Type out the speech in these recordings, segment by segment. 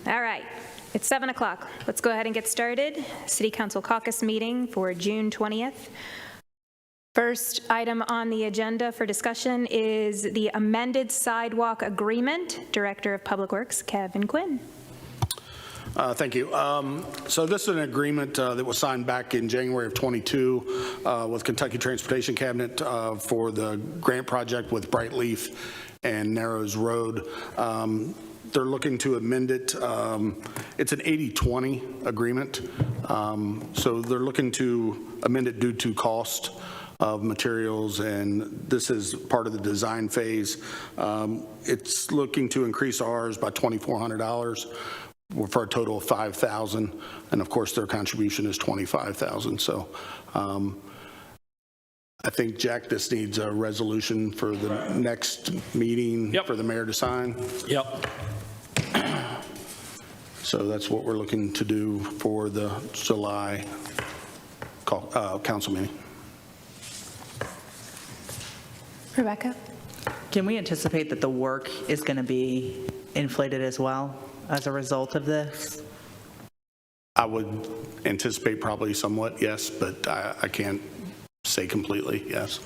All right, it's 7 o'clock. Let's go ahead and get started. City Council Caucus meeting for June 20th. First item on the agenda for discussion is the amended sidewalk agreement. Director of Public Works, Kevin Quinn. Thank you. So this is an agreement that was signed back in January of 22 with Kentucky Transportation Cabinet for the grant project with Brightleaf and Narrows Road. They're looking to amend it. It's an 80-20 agreement. So they're looking to amend it due to cost of materials, and this is part of the design phase. It's looking to increase ours by $2,400 for a total of $5,000, and of course their contribution is $25,000. So I think, Jack, this needs a resolution for the next meeting for the mayor to sign. Yep. So that's what we're looking to do for the July council meeting. Rebecca? Can we anticipate that the work is going to be inflated as well as a result of this? I would anticipate probably somewhat, yes, but I can't say completely yes.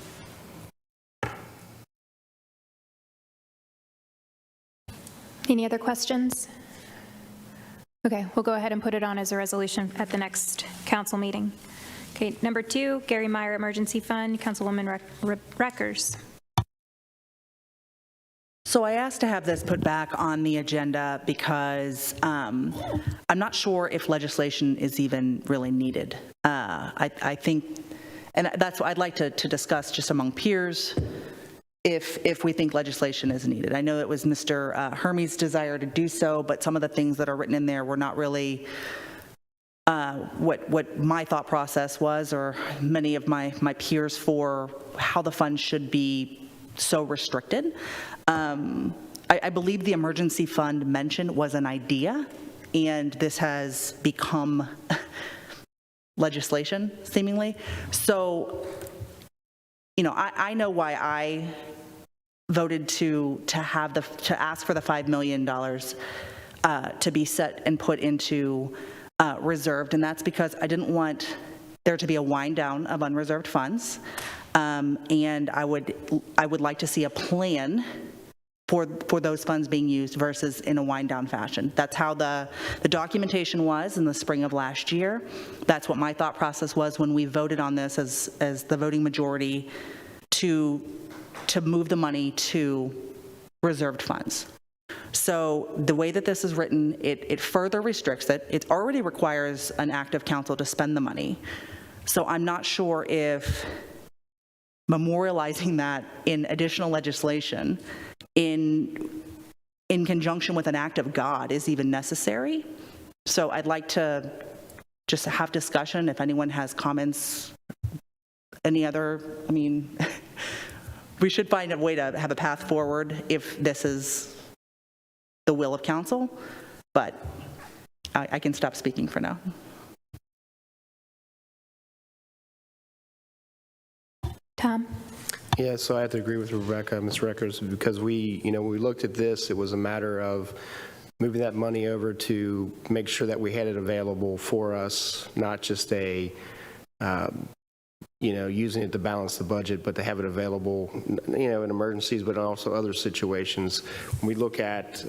Any other questions? Okay, we'll go ahead and put it on as a resolution at the next council meeting. Okay, number 2, Gary Meyer Emergency Fund, Councilwoman Reckers. So I asked to have this put back on the agenda because I'm not sure if legislation is even really needed. I think, and that's what I'd like to discuss just among peers, if we think legislation is needed. I know it was Mr. Hermes' desire to do so, but some of the things that are written in there were not really what my thought process was, or many of my peers, for how the fund should be so restricted. I believe the emergency fund mentioned was an idea, and this has become legislation, seemingly. So, you know, I know why I voted to ask for the $5 million to be set and put into reserved, and that's because I didn't want there to be a wind down of unreserved funds, and I would like to see a plan for those funds being used versus in a wind down fashion. That's how the documentation was in the spring of last year. That's what my thought process was when we voted on this as the voting majority to move the money to reserved funds. So the way that this is written, it further restricts it. It already requires an act of council to spend the money. So I'm not sure if memorializing that in additional legislation in conjunction with an act of God is even necessary. So I'd like to just have discussion. If anyone has comments, any other, I mean, we should find a way to have a path forward if this is the will of council, but I can stop speaking for now. Tom? Yeah, so I have to agree with Rebecca, Ms. Reckers, because when we looked at this, it was a matter of moving that money over to make sure that we had it available for us, not just using it to balance the budget, but to have it available, in emergencies, but also other situations. When we look at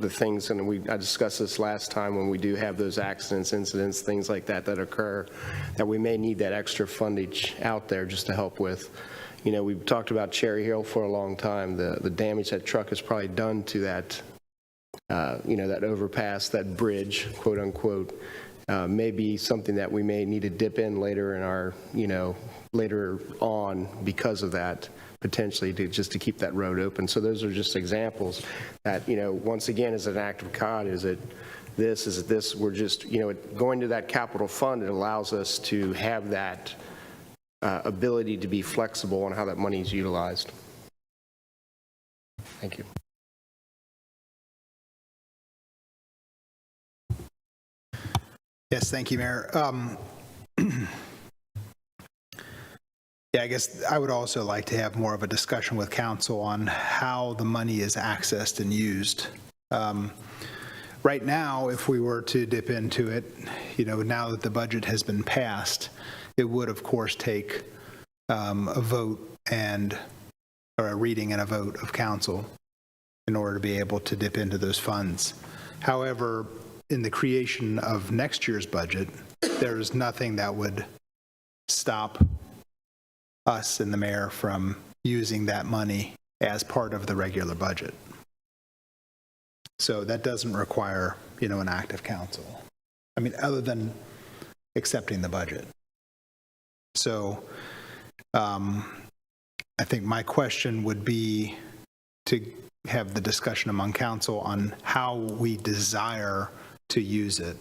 the things, and I discussed this last time, when we do have those accidents, incidents, things like that occur, that we may need that extra fundage out there just to help with. We've talked about Cherry Hill for a long time. The damage that truck has probably done to that, that overpass, that bridge, quote unquote, may be something that we may need to dip in later in our, later on because of that, potentially just to keep that road open. So those are just examples that, once again, is an act of God. Is it this? We're just, going to that capital fund, it allows us to have that ability to be flexible on how that money is utilized. Thank you. Yes, thank you, Mayor. Yeah, I guess I would also like to have more of a discussion with council on how the money is accessed and used. Right now, if we were to dip into it, now that the budget has been passed, it would, of course, take a vote or a reading and a vote of council in order to be able to dip into those funds. However, in the creation of next year's budget, there is nothing that would stop us and the mayor from using that money as part of the regular budget. So that doesn't require, an act of council. I mean, other than accepting the budget. So I think my question would be to have the discussion among council on how we desire to use it.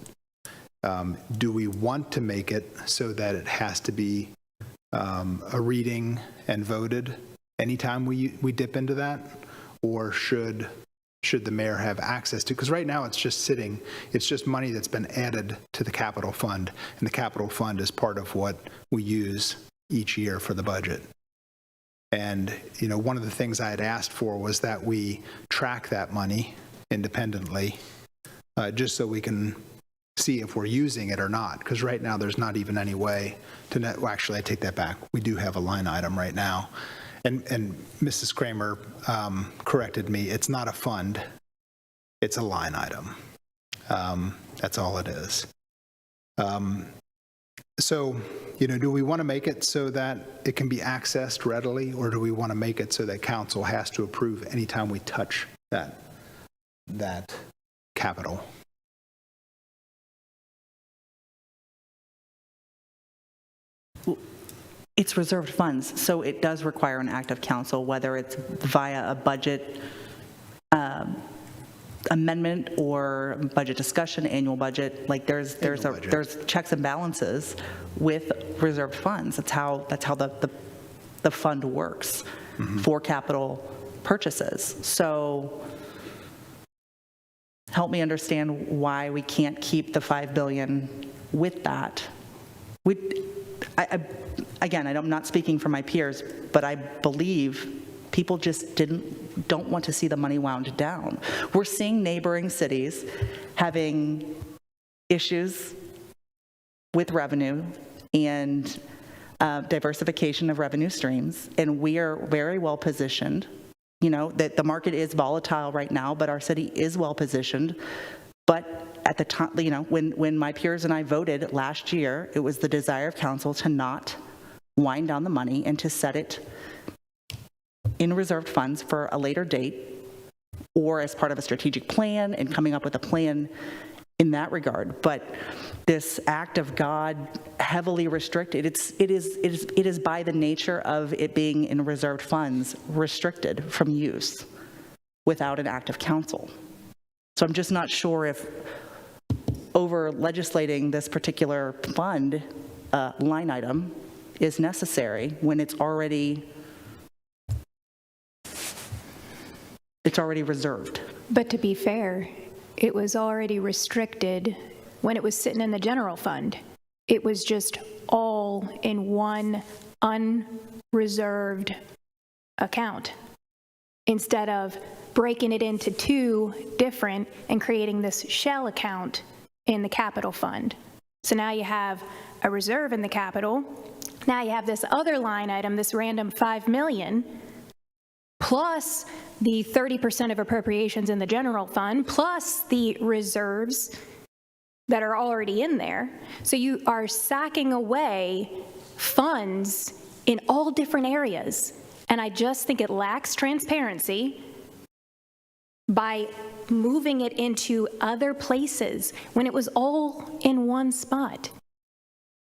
Do we want to make it so that it has to be a reading and voted anytime we dip into that? Or should the mayor have access to? Because right now it's just sitting, it's just money that's been added to the capital fund, and the capital fund is part of what we use each year for the budget. And, one of the things I had asked for was that we track that money independently, just so we can see if we're using it or not. Because right now there's not even any way to well, actually, I take that back. We do have a line item right now. And Mrs. Kramer corrected me. It's not a fund. It's a line item. That's all it is. So, do we want to make it so that it can be accessed readily, or do we want to make it so that council has to approve anytime we touch that capital? It's reserved funds, so it does require an act of council, whether it's via a budget amendment or budget discussion, annual budget. Like there's checks and balances with reserved funds. That's how the fund works for capital purchases. So help me understand why we can't keep the $5 billion with that. Again, I'm not speaking for my peers, but I believe people just don't want to see the money wound down. We're seeing neighboring cities having issues with revenue and diversification of revenue streams, and we are very well positioned. That the market is volatile right now, but our city is well positioned. But at the time, when my peers and I voted last year, it was the desire of council to not wind down the money and to set it in reserved funds for a later date, or as part of a strategic plan and coming up with a plan in that regard. But this act of God, heavily restricted, it is by the nature of it being in reserved funds restricted from use without an act of council. So I'm just not sure if over legislating this particular fund line item is necessary when it's already reserved. But to be fair, it was already restricted when it was sitting in the general fund. It was just all in one unreserved account instead of breaking it into two different and creating this shell account in the capital fund. So now you have a reserve in the capital. Now you have this other line item, this random $5 million, plus the 30% of appropriations in the general fund, plus the reserves that are already in there. So you are sacking away funds in all different areas. And I just think it lacks transparency by moving it into other places when it was all in one spot.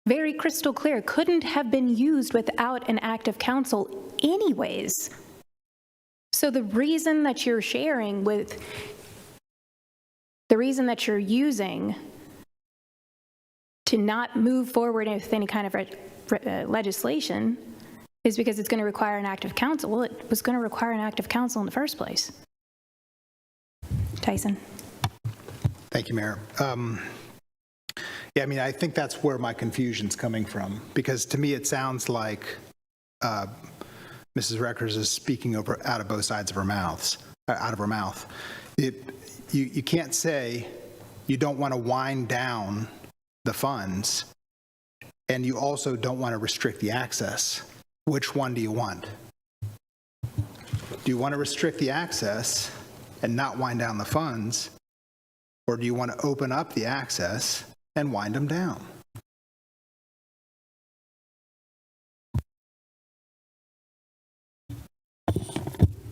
Very crystal clear, couldn't have been used without an act of council anyways. So the reason that you're sharing with, the reason that you're using to not move forward with any kind of legislation is because it's going to require an act of council. Well, it was going to require an act of council in the first place. Tyson. Thank you, Mayor. Yeah, I mean, I think that's where my confusion's coming from, because to me it sounds like Mrs. Reckers is speaking out of both sides of her mouth. You can't say you don't want to wind down the funds, and you also don't want to restrict the access. Which one do you want? Do you want to restrict the access and not wind down the funds, or do you want to open up the access and wind them down?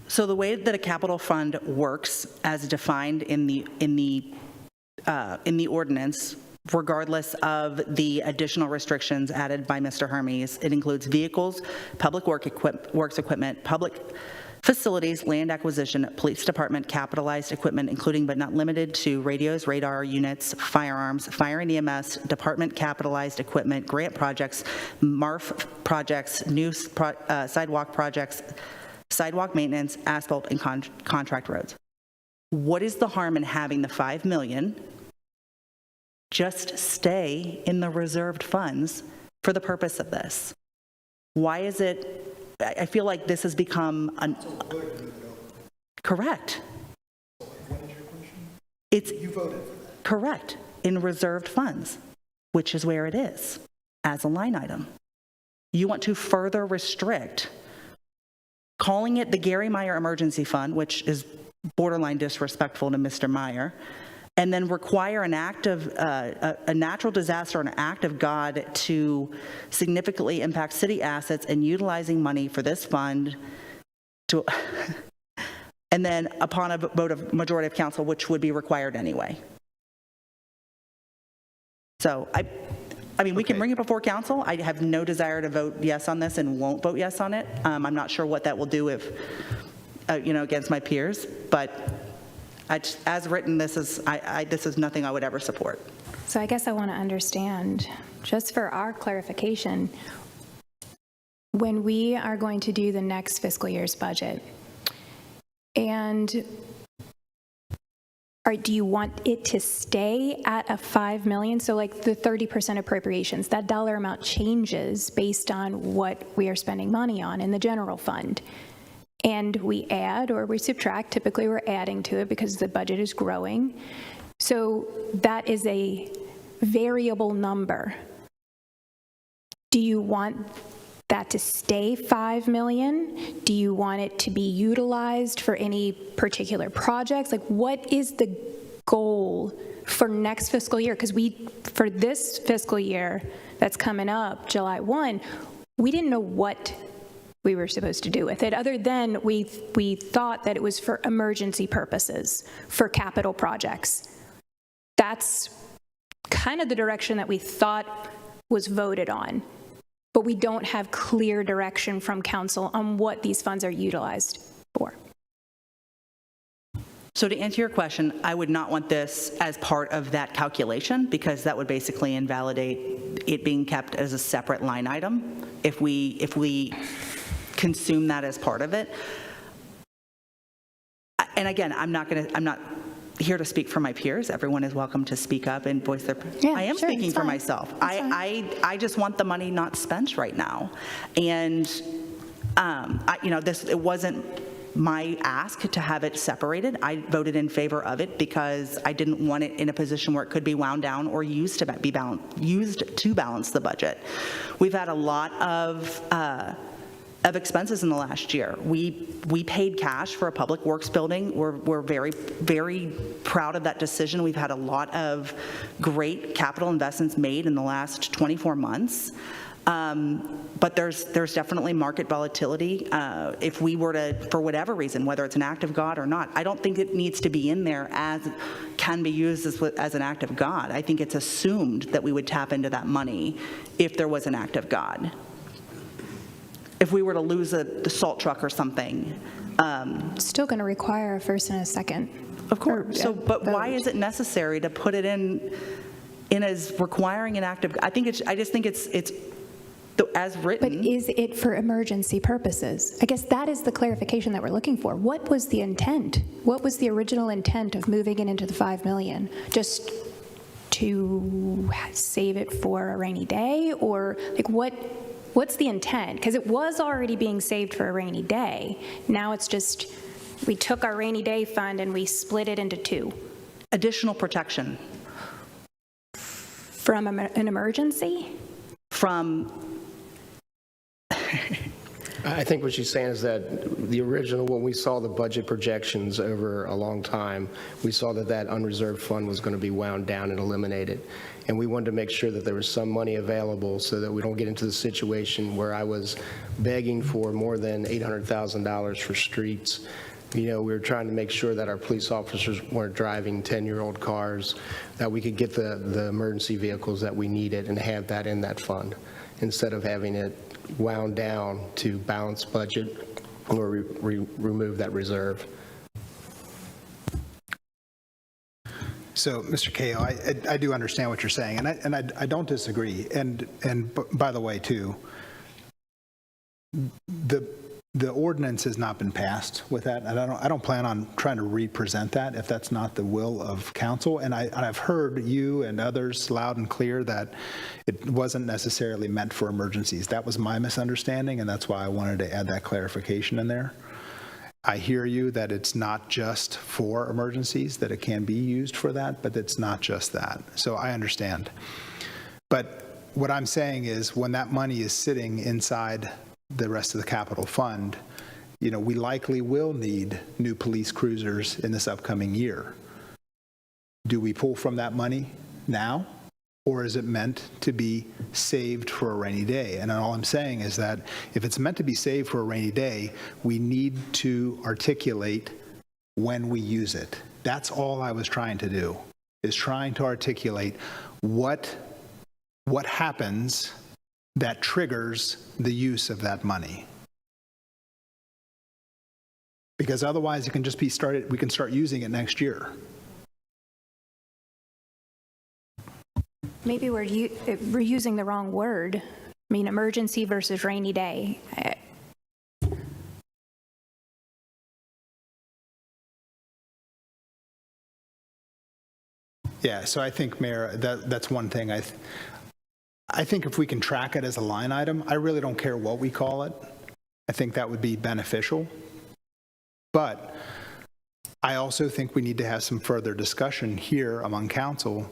So the way that a capital fund works, as defined in the ordinance, regardless of the additional restrictions added by Mr. Hermes, it includes vehicles, public works equipment, public facilities, land acquisition, police department capitalized equipment, including but not limited to radios, radar units, firearms, fire and EMS, department capitalized equipment, grant projects, MARF projects, new sidewalk projects, sidewalk maintenance, asphalt, and contract roads. What is the harm in having the $5 million just stay in the reserved funds for the purpose of this? Why is it, I feel like this has become correct. You voted for that. Correct, in reserved funds, which is where it is, as a line item. You want to further restrict, calling it the Gary Meyer Emergency Fund, which is borderline disrespectful to Mr. Meyer, and then require an act of, a natural disaster, an act of God to significantly impact city assets and utilizing money for this fund to, and then upon a vote of majority of council, which would be required anyway. So I mean, we can bring it before council. I have no desire to vote yes on this and won't vote yes on it. I'm not sure what that will do if, against my peers, but as written, this is nothing I would ever support. So I guess I want to understand, just for our clarification, when we are going to do the next fiscal year's budget, and do you want it to stay at a $5 million? So like the 30% appropriations, that dollar amount changes based on what we are spending money on in the general fund. And we add or we subtract, typically we're adding to it because the budget is growing. So that is a variable number. Do you want that to stay $5 million? Do you want it to be utilized for any particular projects? Like, what is the goal for next fiscal year? Because for this fiscal year that's coming up, July 1, we didn't know what we were supposed to do with it, other than we thought that it was for emergency purposes, for capital projects. That's kind of the direction that we thought was voted on. But we don't have clear direction from council on what these funds are utilized for. So to answer your question, I would not want this as part of that calculation, because that would basically invalidate it being kept as a separate line item if we consume that as part of it. And again, I'm not here to speak for my peers. Everyone is welcome to speak up and voice their. Yeah, I am sure, speaking for fine. myself. I just want the money not spent right now, and it wasn't my ask to have it separated. I voted in favor of it because I didn't want it in a position where it could be wound down or used to balance the budget. We've had a lot of expenses in the last year. We paid cash for a public works building. We're very, very proud of that decision. We've had a lot of great capital investments made in the last 24 months. But there's definitely market volatility. If we were to, for whatever reason, whether it's an act of God or not, I don't think it needs to be in there as can be used as an act of God. I think it's assumed that we would tap into that money if there was an act of God. If we were to lose the salt truck or something. Still going to require a first and a second. Of course. So, but why is it necessary to put it in as requiring an act of? I just think it's as written. But is it for emergency purposes? I guess that is the clarification that we're looking for. What was the intent? What was the original intent of moving it into the $5 million? Just to save it for a rainy day, or like what's the intent? Because it was already being saved for a rainy day. Now it's just, we took our rainy day fund and we split it into two. Additional protection. From an emergency? From, I think what she's saying is that the original, when we saw the budget projections over a long time, we saw that that unreserved fund was going to be wound down and eliminated. And we wanted to make sure that there was some money available so that we don't get into the situation where I was begging for more than $800,000 for streets. You know, we were trying to make sure that our police officers weren't driving 10-year-old cars, that we could get the emergency vehicles that we needed and have that in that fund, instead of having it wound down to balance budget or remove that reserve. So, Mr. Cahill, I do understand what you're saying, and I don't disagree. And by the way, too, the ordinance has not been passed with that, and I don't plan on trying to represent that if that's not the will of council. And I've heard you and others loud and clear that it wasn't necessarily meant for emergencies. That was my misunderstanding, and that's why I wanted to add that clarification in there. I hear you that it's not just for emergencies, that it can be used for that, but it's not just that. So I understand. But what I'm saying is when that money is sitting inside the rest of the capital fund, you know, we likely will need new police cruisers in this upcoming year. Do we pull from that money now? Or is it meant to be saved for a rainy day? And all I'm saying is that if it's meant to be saved for a rainy day, we need to articulate when we use it. That's all I was trying to do, is trying to articulate what happens that triggers the use of that money. Because otherwise it can just be started, we can start using it next year. Maybe we're using the wrong word. I mean, emergency versus rainy day. Yeah, so I think, Mayor, that's one thing. I think if we can track it as a line item, I really don't care what we call it. I think that would be beneficial. But I also think we need to have some further discussion here among council.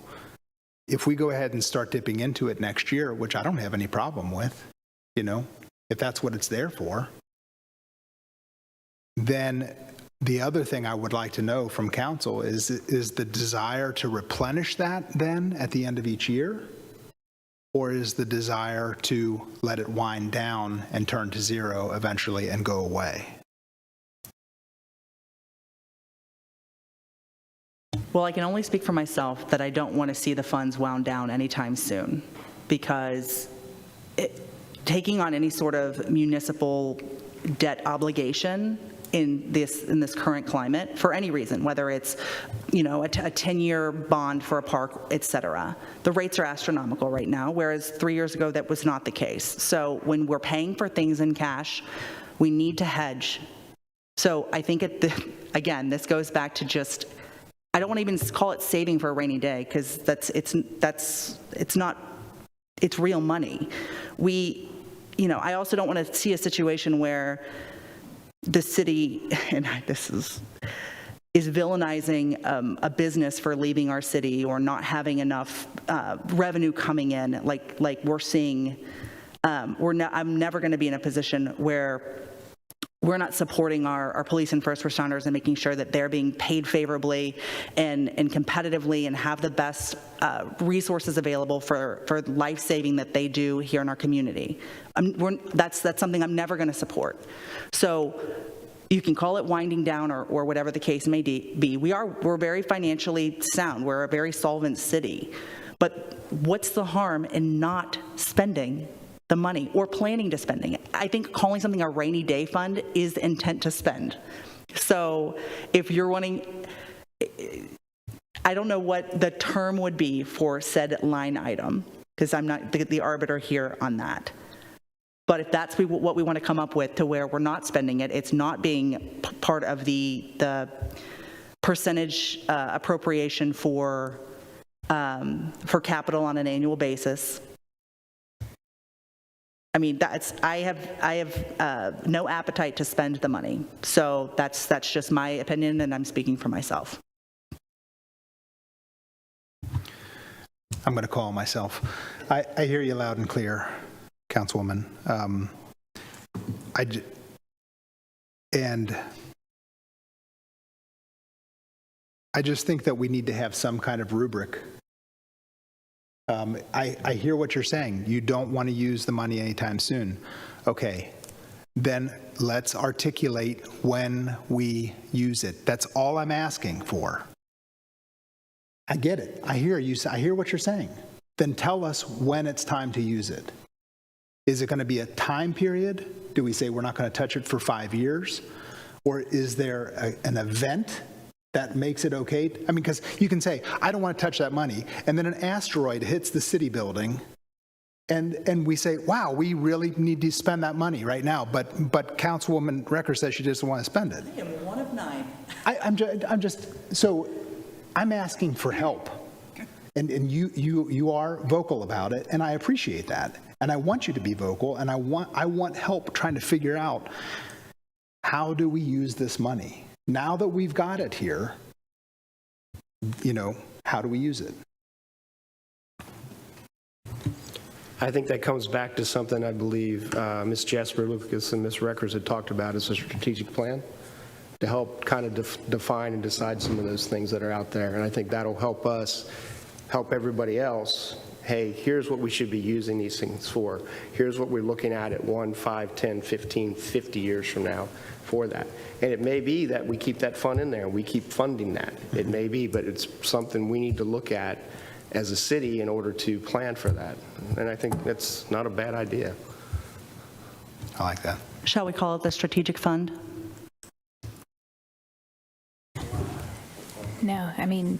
If we go ahead and start dipping into it next year, which I don't have any problem with, you know, if that's what it's there for, then the other thing I would like to know from council is the desire to replenish that then at the end of each year? Or is the desire to let it wind down and turn to zero eventually and go away? well, I can only speak for myself that I don't want to see the funds wound down anytime soon, because taking on any sort of municipal debt obligation in this current climate for any reason, whether it's, you know, a 10-year bond for a park, et cetera. The rates are astronomical right now, whereas 3 years ago that was not the case. So when we're paying for things in cash, we need to hedge. So I think, again, this goes back to just, I don't want to even call it saving for a rainy day, because it's not, it's real money. You know, I also don't want to see a situation where the city, and this is villainizing a business for leaving our city or not having enough revenue coming in, like we're seeing. I'm never going to be in a position where we're not supporting our police and first responders and making sure that they're being paid favorably and competitively and have the best resources available for life-saving that they do here in our community. That's something I'm never going to support. So you can call it winding down or whatever the case may be. We're very financially sound. We're a very solvent city. But what's the harm in not spending the money or planning to spending it? I think calling something a rainy day fund is the intent to spend. So if you're wanting, I don't know what the term would be for said line item, because I'm not the arbiter here on that. But if that's what we want to come up with, to where we're not spending it, it's not being part of the percentage appropriation for capital on an annual basis. I mean, I have no appetite to spend the money. So that's just my opinion, and I'm speaking for myself. I'm going to call myself. I hear you loud and clear, Councilwoman. And I just think that we need to have some kind of rubric. I hear what you're saying. You don't want to use the money anytime soon. Okay, then let's articulate when we use it. That's all I'm asking for. I get it. I hear you. I hear what you're saying. Then tell us when it's time to use it. Is it going to be a time period? Do we say we're not going to touch it for 5 years? Or is there an event that makes it okay? I mean, because you can say, I don't want to touch that money, and then an asteroid hits the city building, and we say, wow, we really need to spend that money right now, but Councilwoman Recker says she doesn't want to spend it. I am one of 9. I'm asking for help, and you are vocal about it, and I appreciate that, and I want you to be vocal, and I want help trying to figure out how do we use this money. Now that we've got it here, how do we use it? I think that comes back to something I believe Ms. Jasper Lucas and Ms. Reckers had talked about as a strategic plan to help kind of define and decide some of those things that are out there. And I think that'll help us, help everybody else. Hey, here's what we should be using these things for. Here's what we're looking at 1, 5, 10, 15, 50 years from now for that. And it may be that we keep that fund in there, we keep funding that. It may be, but it's something we need to look at as a city in order to plan for that. And I think that's not a bad idea. I like that. Shall we call it the strategic fund? No, I mean,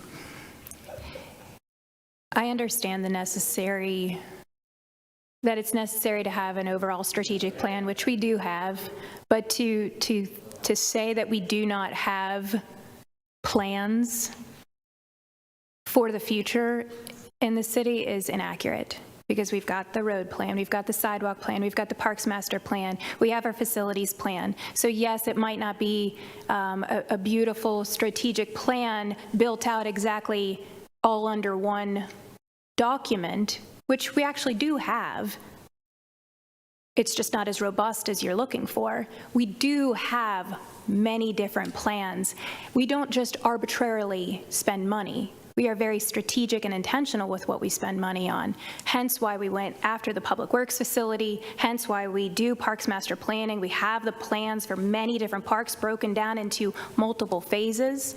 I understand that it's necessary to have an overall strategic plan, which we do have, but to say that we do not have plans for the future in the city is inaccurate, because we've got the road plan, we've got the sidewalk plan, we've got the parks master plan, we have our facilities plan. So yes, it might not be a beautiful strategic plan built out exactly all under one document, which we actually do have. It's just not as robust as you're looking for. We do have many different plans. We don't just arbitrarily spend money. We are very strategic and intentional with what we spend money on, hence why we went after the Public Works facility, hence why we do Parks Master Planning. We have the plans for many different parks broken down into multiple phases.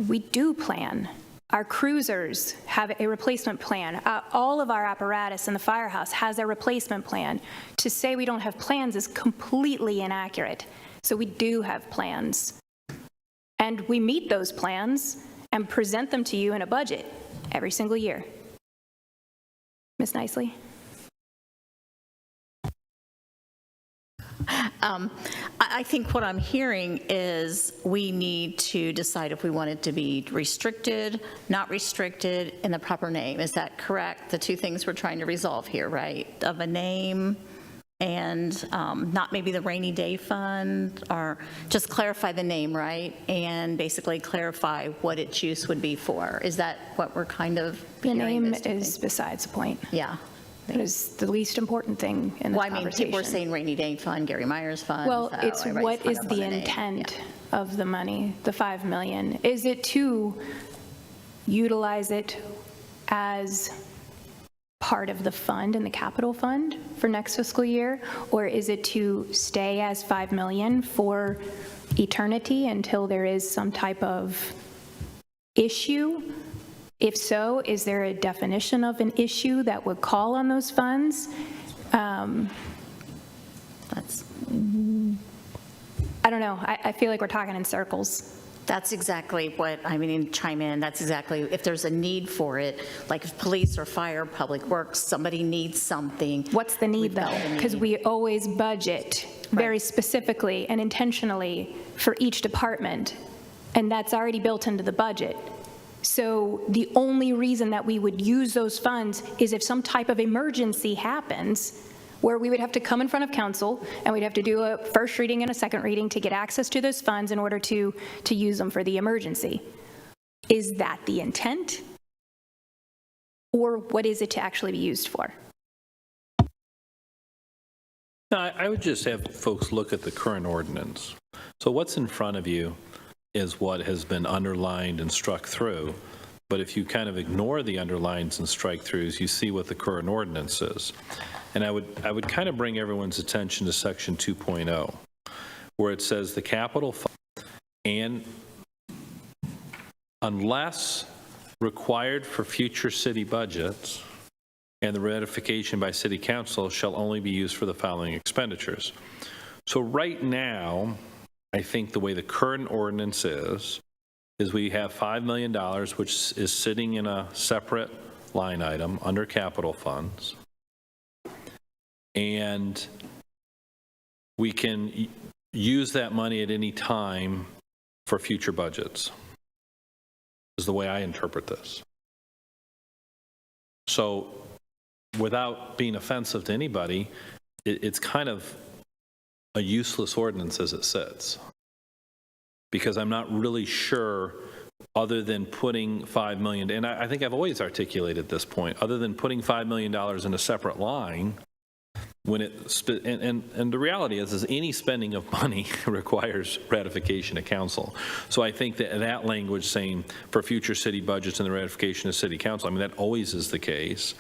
We do plan. Our cruisers have a replacement plan. All of our apparatus in the firehouse has a replacement plan. To say we don't have plans is completely inaccurate. So we do have plans. And we meet those plans and present them to you in a budget every single year. Ms. Nicely? I think what I'm hearing is we need to decide if we want it to be restricted, not restricted, in the proper name. Is that correct? The two things we're trying to resolve here, right? Of a name and not maybe the rainy day fund, or just clarify the name, right? And basically clarify what its use would be for. Is that what we're kind of The hearing? name is besides the point. Yeah. It is the least important thing in this Well, I mean, conversation. people are saying rainy day fund, Gary Myers fund. Well, so it's everybody's what hung is up on the name. intent Yeah. of the money, the $5 million? Is it to utilize it as part of the fund in the capital fund for next fiscal year? Or is it to stay as $5 million for eternity until there is some type of issue? If so, is there a definition of an issue that would call on those funds? That's I don't know. I feel like we're talking in circles. That's exactly what, I mean, chime in, that's exactly, if there's a need for it, like if police or fire, public works, somebody needs something. What's the need, we've got though? the Because need. we always budget very specifically and intentionally for each department, and that's already built into the budget. So the only reason that we would use those funds is if some type of emergency happens, where we would have to come in front of council and we'd have to do a first reading and a second reading to get access to those funds in order to use them for the emergency. Is that the intent? Or what is it to actually be used for? No, I would just have folks look at the current ordinance. So what's in front of you is what has been underlined and struck through. But if you kind of ignore the underlines and strike throughs, you see what the current ordinance is. And I would kind of bring everyone's attention to section 2.0, where it says the capital fund, and unless required for future city budgets, and the ratification by city council shall only be used for the following expenditures. So right now, I think the way the current ordinance is we have $5 million, which is sitting in a separate line item under capital funds. And we can use that money at any time for future budgets, is the way I interpret this. So without being offensive to anybody, it's kind of a useless ordinance as it sits. Because I'm not really sure, other than putting $5 million, and I think I've always articulated this point, other than putting $5 million in a separate line, when and the reality is any spending of money requires ratification of council. So I think that language saying for future city budgets and the ratification of city council, I mean, that always is the case.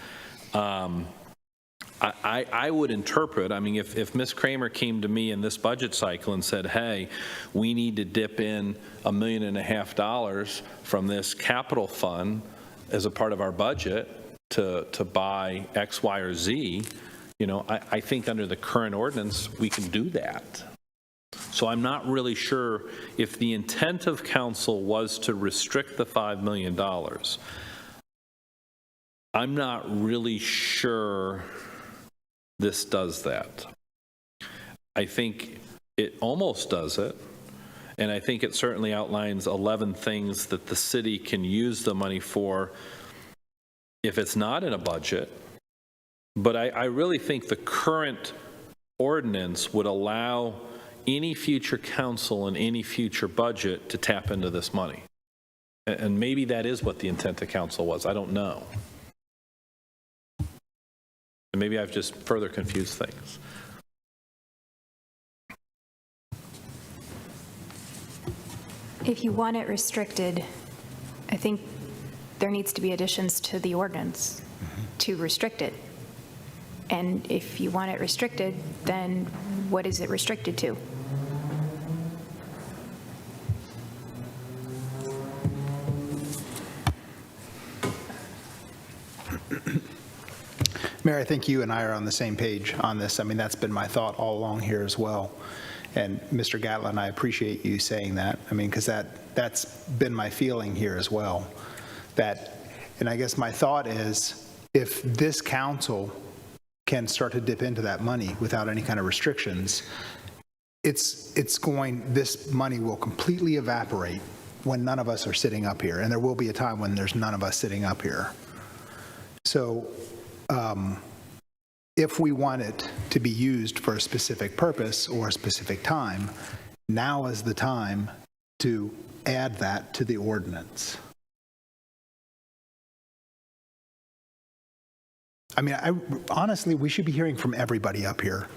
I would interpret, I mean, if Ms. Kramer came to me in this budget cycle and said, hey, we need to dip in $1.5 million from this capital fund as a part of our budget to buy X, Y, or Z, you know, I think under the current ordinance, we can do that. So I'm not really sure if the intent of council was to restrict the $5 million. I'm not really sure this does that. I think it almost does it, and I think it certainly outlines 11 things that the city can use the money for if it's not in a budget. But I really think the current ordinance would allow any future council and any future budget to tap into this money. And maybe that is what the intent of council was. I don't know. And maybe I've just further confused things. If you want it restricted, I think there needs to be additions to the ordinance to restrict it. And if you want it restricted, then what is it restricted to? Mayor, I think you and I are on the same page on this. I mean, that's been my thought all along here as well. And Mr. Gatlin, I appreciate you saying that. I mean, because that's been my feeling here as well. And I guess my thought is, if this council can start to dip into that money without any kind of restrictions, this money will completely evaporate when none of us are sitting up here. And there will be a time when there's none of us sitting up here. So if we want it to be used for a specific purpose or a specific time, now is the time to add that to the ordinance. I mean, honestly, we should be hearing from everybody up here.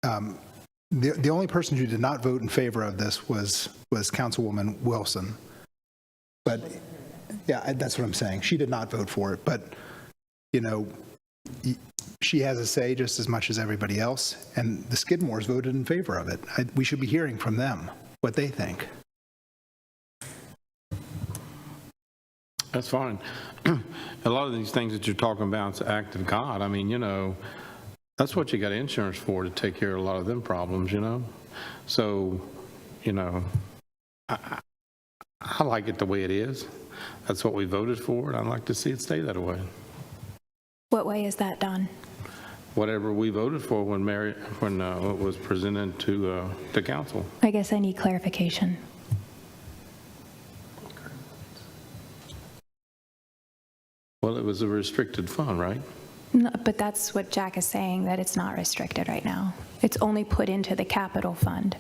The only person who did not vote in favor of this was Councilwoman Wilson. But yeah, that's what I'm saying. She did not vote for it. But, you know, she has a say just as much as everybody else. And the Skidmores voted in favor of it. We should be hearing from them what they think. That's fine. A lot of these things that you're talking about, it's an act of God. I mean, you know, that's what you got insurance for, to take care of a lot of them problems, you know? So, you know, I like it the way it is. That's what we voted for, and I'd like to see it stay that way. What way is that done? Whatever we voted for when it was presented to the council. I guess I need clarification. Well, it was a restricted fund, right? No, but that's what Jack is saying, that it's not restricted right now. It's only put into the capital fund,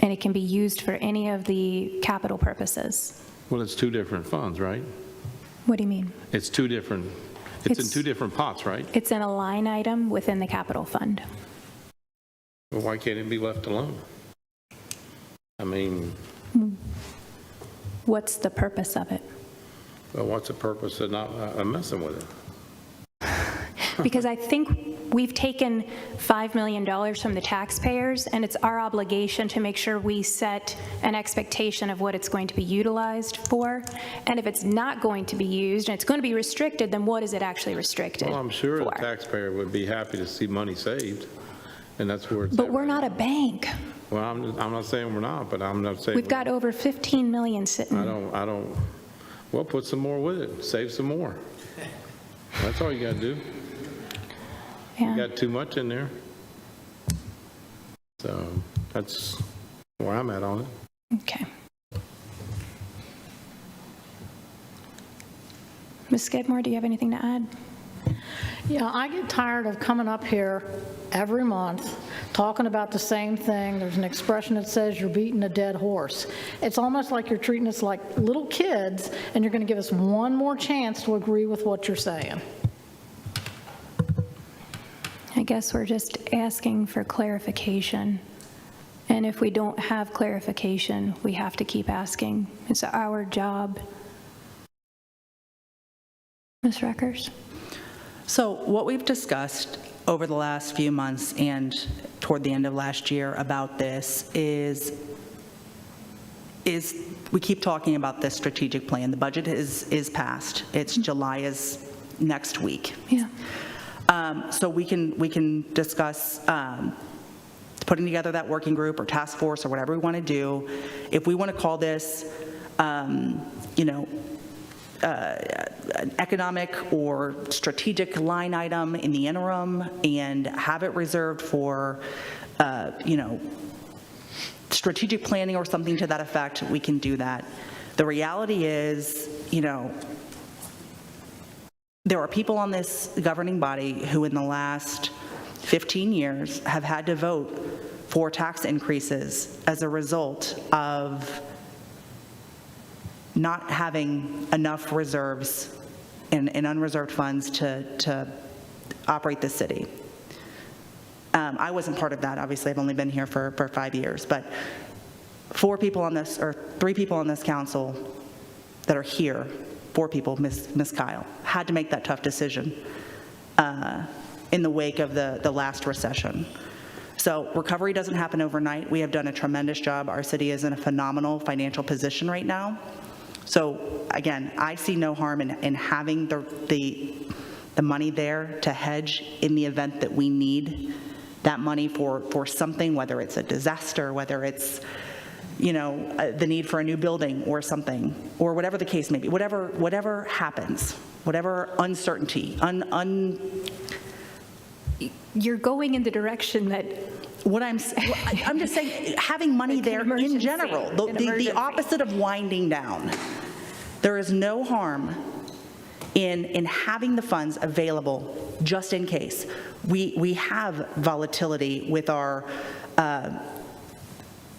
and it can be used for any of the capital purposes. Well, it's two different funds, right? What do you mean? It's two different, it's in two different pots, right? It's in a line item within the capital fund. Well, why can't it be left alone? I mean, What's the purpose of it? well, what's the purpose of not messing with it? Because I think we've taken $5 million from the taxpayers, and it's our obligation to make sure we set an expectation of what it's going to be utilized for. And if it's not going to be used, and it's going to be restricted, then what is it actually restricted Well, I'm sure the for? taxpayer would be happy to see money saved, and that's where it's But at we're right not now. a bank. Well, I'm not saying we're not, but I'm not saying. We've got over 15 million sitting. I don't, well, put some more with it, save some more. That's all you got to do. You Yeah. got too much in there. So that's where I'm at on it. Okay. Ms. Skidmore, do you have anything to add? Yeah, I get tired of coming up here every month, talking about the same thing. There's an expression that says you're beating a dead horse. It's almost like you're treating us like little kids, and you're going to give us one more chance to agree with what you're saying. I guess we're just asking for clarification. And if we don't have clarification, we have to keep asking. It's our job. Ms. Reckers? So what we've discussed over the last few months and toward the end of last year about this is we keep talking about this strategic plan. The budget is passed. It's July is next week. Yeah. So we can discuss putting together that working group or task force or whatever we want to do. If we want to call this, an economic or strategic line item in the interim and have it reserved for, strategic planning or something to that effect, we can do that. The reality is, there are people on this governing body who in the last 15 years have had to vote for tax increases as a result of not having enough reserves and unreserved funds to operate the city. I wasn't part of that, obviously. I've only been here for 5 years, but 3 people on this council that are here, 4 people, Miss Kyle, had to make that tough decision in the wake of the last recession. So recovery doesn't happen overnight. We have done a tremendous job. Our city is in a phenomenal financial position right now. So again, I see no harm in having the money there to hedge in the event that we need that money for something, whether it's a disaster, whether it's the need for a new building or something, or whatever the case may be, whatever happens, whatever uncertainty, You're going in the direction that I'm just saying, having money there in emergency, general, the opposite of winding down. There is no harm in having the funds available just in case. We have volatility with our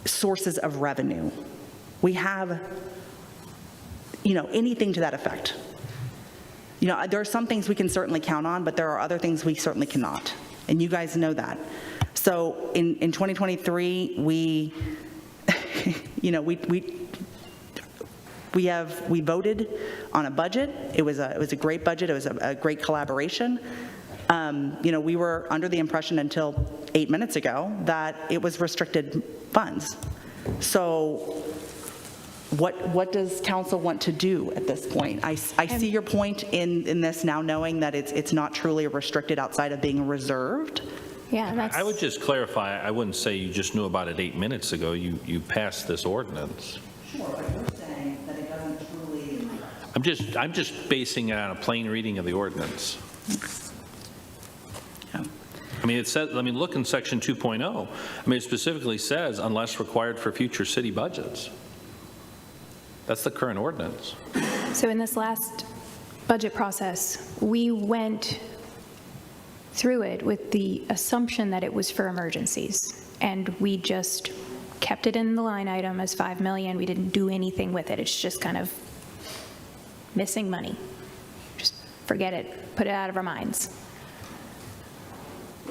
sources of revenue. We have, anything to that effect. There are some things we can certainly count on, but there are other things we certainly cannot. And you guys know that. So in 2023, we voted on a budget. It was a great budget. It was a great collaboration. We were under the impression until 8 minutes ago that it was restricted funds. So what does council want to do at this point? I see your point in this now, knowing that it's not truly restricted outside of being reserved. Yeah, that's. I would just clarify, I wouldn't say you just knew about it 8 minutes ago. You passed this ordinance. Sure, but you're saying that it doesn't truly. I'm just basing it on a plain reading of the ordinance. Yeah. I mean, it says, look in section 2.0. It specifically says, unless required for future city budgets. That's the current ordinance. So in this last budget process, we went through it with the assumption that it was for emergencies, and we just kept it in the line item as $5 million. We didn't do anything with it. It's just kind of missing money. forget it, put it out of our minds.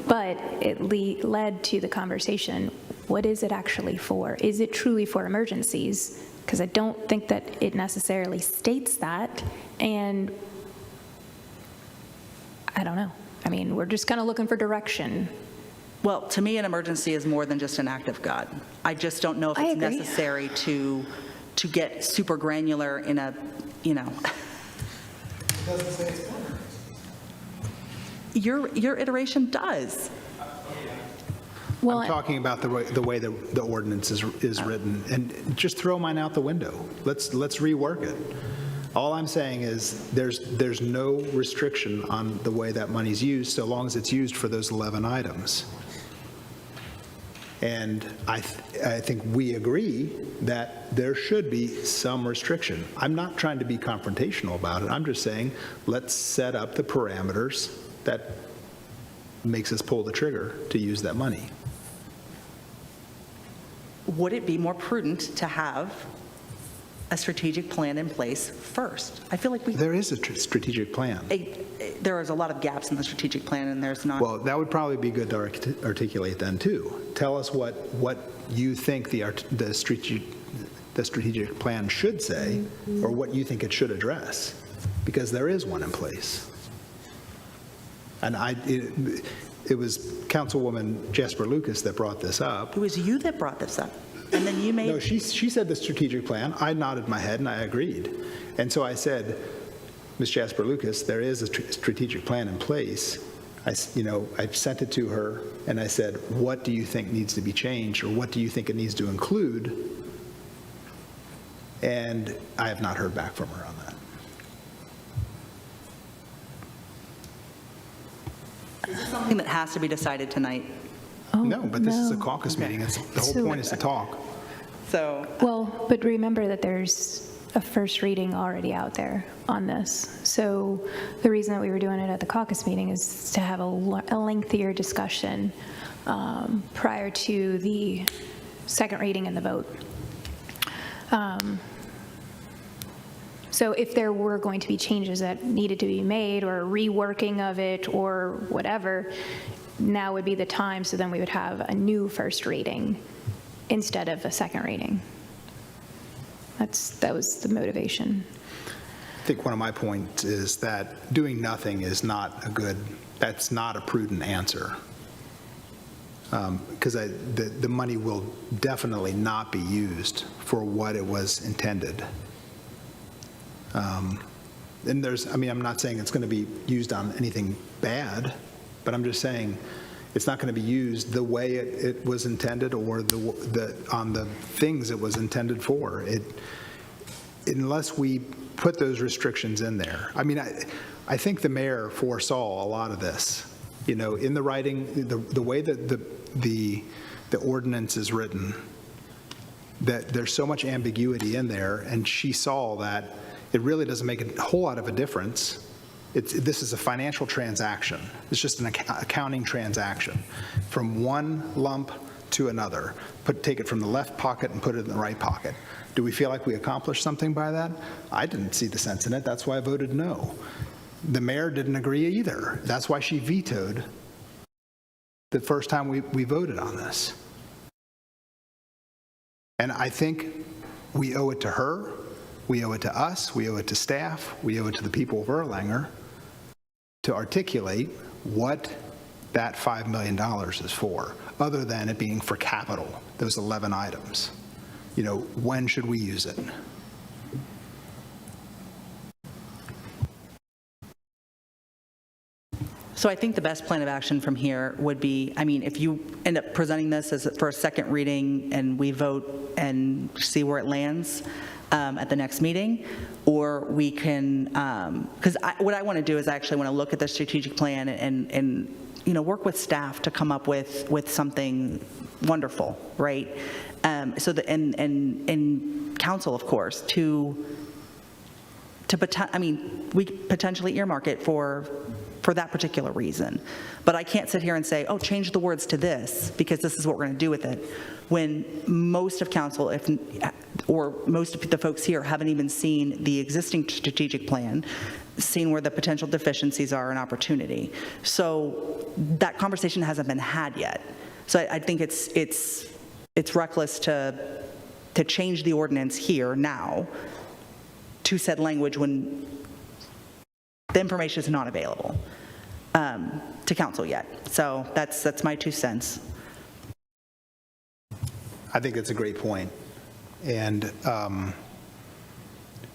But it led to the conversation, what is it actually for? Is it truly for emergencies? Because I don't think that it necessarily states that, and I don't know. I mean, we're just kind of looking for direction. Well, to me, an emergency is more than just an act of God. I just don't know if I it's agree. necessary to get super granular in a, you know. Your iteration does. Well, I'm talking about the way the ordinance is written, and just throw mine out the window. Let's rework it. All I'm saying is there's no restriction on the way that money's used, so long as it's used for those 11 items. And I think we agree that there should be some restriction. I'm not trying to be confrontational about it. I'm just saying, let's set up the parameters that makes us pull the trigger to use that money. Would it be more prudent to have a strategic plan in place first? I feel like There is a strategic plan. there is a lot of gaps in the strategic plan, and there's not. Well, that would probably be good to articulate then, too. Tell us what you think the strategic plan should say, or what you think it should address, because there is one in place. And it was Councilwoman Jasper Lucas that brought this up. It was you that brought this up, and then you made. No, she said the strategic plan. I nodded my head and I agreed. And so I said, Ms. Jasper Lucas, there is a strategic plan in place. I sent it to her and I said, what do you think needs to be changed, or what do you think it needs to include? And I have not heard back from her on that. Something that has to be decided tonight. No, but this is a caucus meeting. The whole point is to talk. So well, but remember that there's a first reading already out there on this. So the reason that we were doing it at the caucus meeting is to have a lengthier discussion prior to the second reading and the vote. So if there were going to be changes that needed to be made, or reworking of it, or whatever, now would be the time, so then we would have a new first reading instead of a second reading. That was the motivation. I think one of my points is that doing nothing is not that's not a prudent answer. Because the money will definitely not be used for what it was intended. And I'm not saying it's going to be used on anything bad, but I'm just saying it's not going to be used the way it was intended, or on the things it was intended for. Unless we put those restrictions in there. I mean, I think the mayor foresaw a lot of this. In the writing, the way that the ordinance is written, that there's so much ambiguity in there, and she saw that it really doesn't make a whole lot of a difference. This is a financial transaction. It's just an accounting transaction from one lump to another. Take it from the left pocket and put it in the right pocket. Do we feel like we accomplished something by that? I didn't see the sense in it. That's why I voted no. The mayor didn't agree either. That's why she vetoed the first time we voted on this. And I think we owe it to her, we owe it to us, we owe it to staff, we owe it to the people of Erlanger to articulate what that $5 million is for, other than it being for capital, those 11 items. When should we use it? So I think the best plan of action from here would be, if you end up presenting this for a second reading and we vote and see where it lands at the next meeting, or we can, because what I want to do is I actually want to look at the strategic plan and work with staff to come up with something wonderful, right? So that, and council, of course, we potentially earmark it for that particular reason. But I can't sit here and say, oh, change the words to this, because this is what we're going to do with it, when most of council, or most of the folks here, haven't even seen the existing strategic plan. seen where the potential deficiencies are and opportunity. So that conversation hasn't been had yet. So I think it's reckless to change the ordinance here now to said language when the information is not available to council yet. So that's my 2 cents. I think it's a great point. And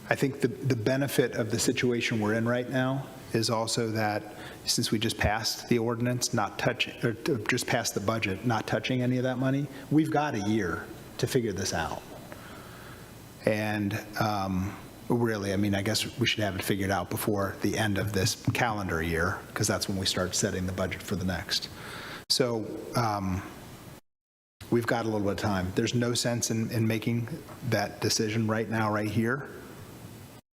I think the benefit of the situation we're in right now is also that since we just passed the ordinance, not touching, or just passed the budget, not touching any of that money, we've got a year to figure this out. And really, I mean, I guess we should have it figured out before the end of this calendar year, because that's when we start setting the budget for the next. So we've got a little bit of time. There's no sense in making that decision right now, right here.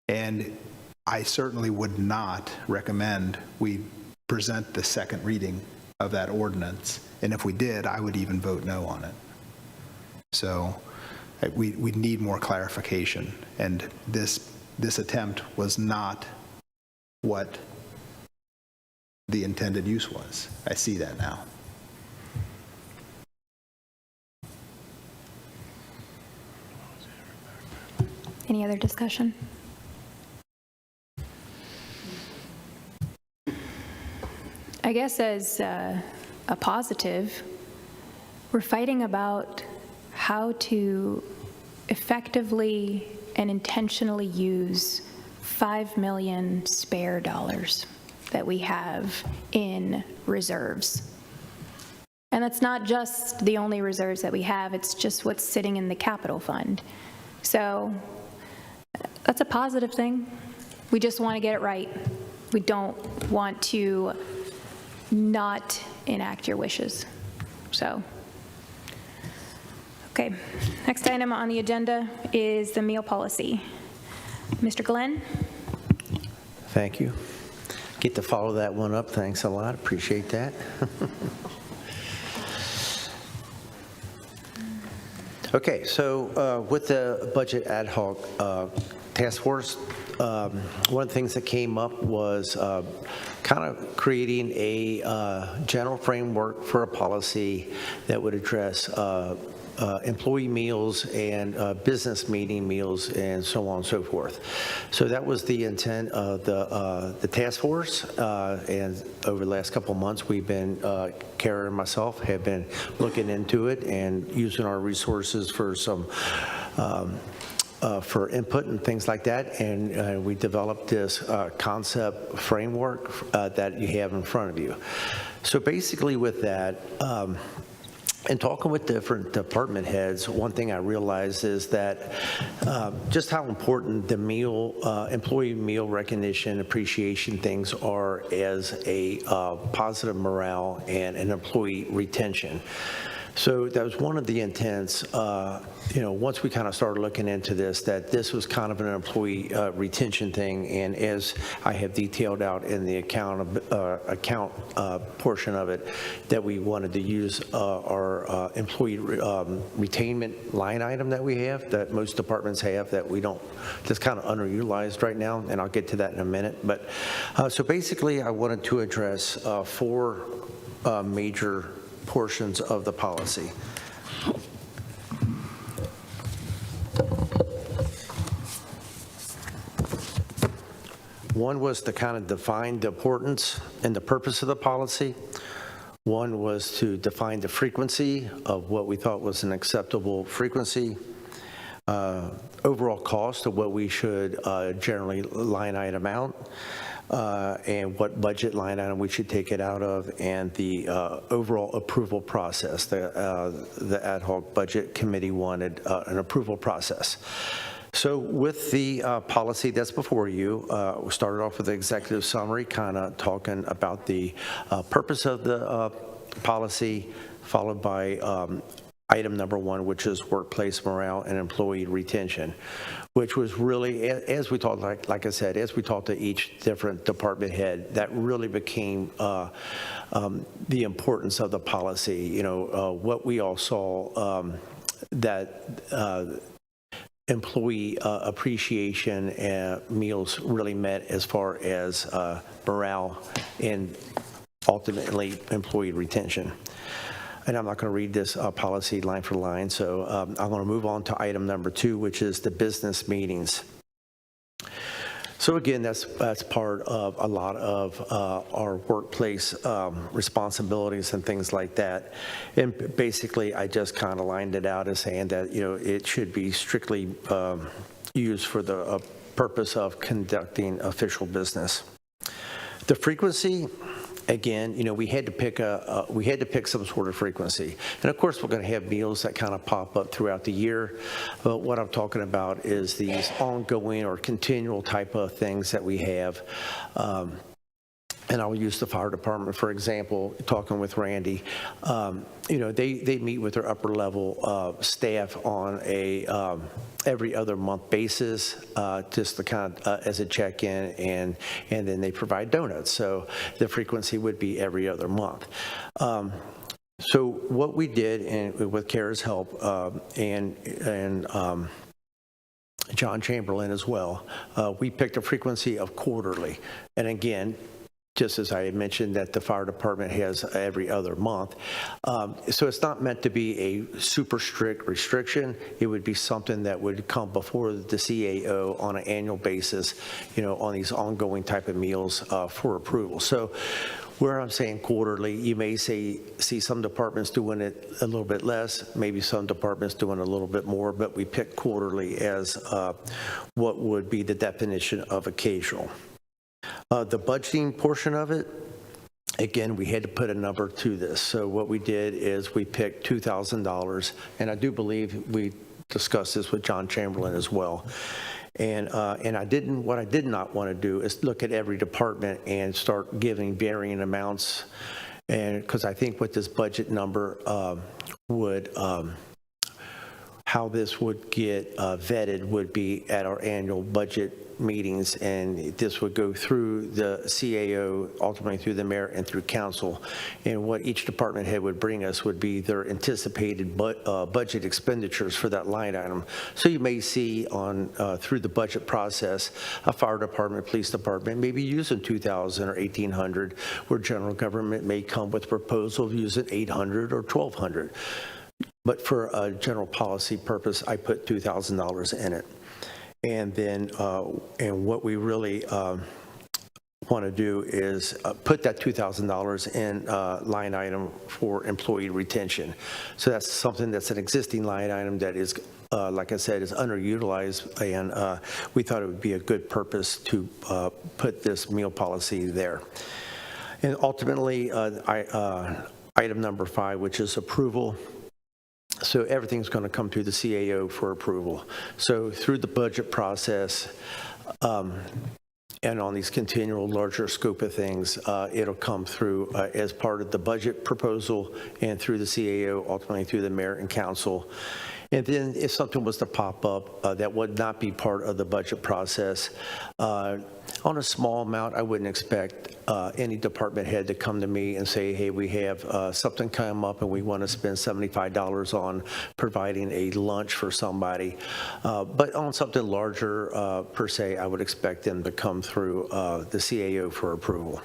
And I certainly would not recommend we present the second reading of that ordinance. And if we did, I would even vote no on it. So we need more clarification. And this attempt was not what the intended use was. I see that now. Any other discussion? I guess as a positive, we're fighting about how to effectively and intentionally use $5 million spare dollars that we have in reserves. And that's not just the only reserves that we have, it's just what's sitting in the capital fund. So that's a positive thing. We just want to get it right. We don't want to not enact your wishes. So, okay. Next item on the agenda is the meal policy. Mr. Glenn? Thank you. Get to follow that one up. Thanks a lot. Appreciate that. Okay, so with the budget ad hoc task force, one of the things that came up was kind of creating a general framework for a policy that would address employee meals and business meeting meals and so on and so forth. So that was the intent of the task force, and over the last couple of months we've been, Kara and myself have been looking into it and using our resources for some for input and things like that, and we developed this concept framework that you have in front of you. So basically with that, in talking with different department heads, one thing I realized is that just how important the employee meal recognition, appreciation things are as a positive morale and an employee retention. So that was one of the intents, once we kind of started looking into this, that this was kind of an employee retention thing. And as I have detailed out in the account portion of it, that we wanted to use our employee retainment line item that we have, that most departments have, that we don't, that's kind of underutilized right now. And I'll get to that in a minute. But so basically, I wanted to address 4 major portions of the policy. One was to kind of define the importance and the purpose of the policy. One was to define the frequency of what we thought was an acceptable frequency, overall cost of what we should generally line item out, and what budget line item we should take it out of, and the overall approval process. The ad hoc budget committee wanted an approval process. So with the policy that's before you, we started off with the executive summary, kind of talking about the purpose of the policy, followed by item number 1, which is workplace morale and employee retention, which was really, as we talked, like I said, as we talked to each different department head, that really became the importance of the policy. What we all saw that employee appreciation meals really met as far as morale and ultimately employee retention. And I'm not going to read this policy line for line, so I'm going to move on to item number 2, which is the business meetings. So again, that's part of a lot of our workplace responsibilities and things like that. And basically, I just kind of lined it out as saying that, you know, it should be strictly used for the purpose of conducting official business. The frequency, again, you know, we had to pick some sort of frequency. And of course, we're going to have meals that kind of pop up throughout the year. But what I'm talking about is these ongoing or continual type of things that we have. And I'll use the fire department, for example, talking with Randy. You know, they meet with their upper level staff on a every other month basis, just to kind of as a check-in, and then they provide donuts. So the frequency would be every other month. So what we did, and with Kara's help, and John Chamberlain as well, we picked a frequency of quarterly. And again, just as I had mentioned that the fire department has every other month. So it's not meant to be a super strict restriction. It would be something that would come before the CAO on an annual basis, you know, on these ongoing type of meals for approval. So where I'm saying quarterly, you may see some departments doing it a little bit less, maybe some departments doing a little bit more, but we pick quarterly as what would be the definition of occasional. The budgeting portion of it, again, we had to put a number to this. So what we did is we picked $2,000, and I do believe we discussed this with John Chamberlain as well. And what I did not want to do is look at every department and start giving varying amounts, and because I think what this budget number would how this would get vetted would be at our annual budget meetings, and this would go through the CAO, ultimately through the mayor and through council. And what each department head would bring us would be their anticipated budget expenditures for that line item. So you may see on through the budget process, a fire department, police department, maybe using $2,000 or $1,800, where general government may come with a proposal of using $800 or $1,200. But for a general policy purpose, I put $2,000 in it. And then, and what we really want to do is put that $2,000 in line item for employee retention. So that's something that's an existing line item that is, like I said, is underutilized, and we thought it would be a good purpose to put this meal policy there. And ultimately, item number 5, which is approval. So everything's going to come through the CAO for approval. So through the budget process, and on these continual larger scope of things, it'll come through as part of the budget proposal and through the CAO, ultimately through the mayor and council. And then if something was to pop up that would not be part of the budget process, on a small amount, I wouldn't expect any department head to come to me and say, hey, we have something come up and we want to spend $75 on providing a lunch for somebody. But on something larger, per se, I would expect them to come through the CAO for approval.